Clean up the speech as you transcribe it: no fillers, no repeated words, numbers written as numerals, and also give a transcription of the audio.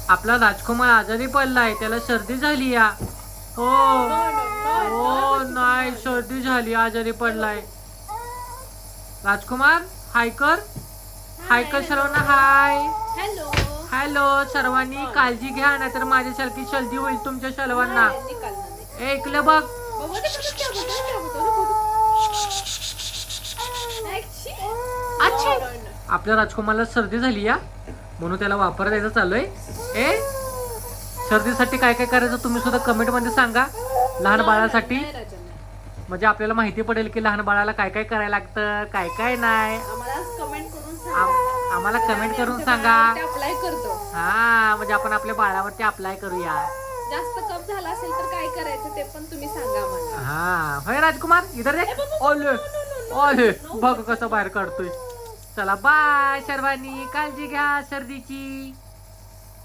आपला राजकुमार आजारी पडलाय, त्याला सर्दी झाली या. हो हो नाही, सर्दी झाली, आजारी पडलाय. राजकुमार हाय कर, हाय कर सर्वांना. Hi hello. हॅलो. सर्वांनी काळजी घ्या, नाहीतर माझ्यासारखी सर्दी होईल तुमच्या सर्वांना. ऐकलं बघ. अच्छा, आपल्या राजकुमारला सर्दी झाली या, म्हणून त्याला वापर द्यायचं चालूय. सर्दीसाठी काय काय करायचं तुम्ही सुद्धा कमेंट मध्ये सांगा, लहान बाळासाठी, म्हणजे आपल्याला माहिती पडेल की लहान बाळाला काय काय करायला लागतं, काय काय नाही. आम्हाला कमेंट करून सांगा. अप्लाय करतो. हा, म्हणजे आपण आपल्या बाळावरती अप्लाय करूया. जास्त कप झाला असेल तर काय करायचं ते पण तुम्ही सांगा मला. हा होय राजकुमार, इधर रे. ओले ओले, बघ कसं बाहेर काढतोय. चला बाय सर्वांनी, काळजी घ्या सर्दीची.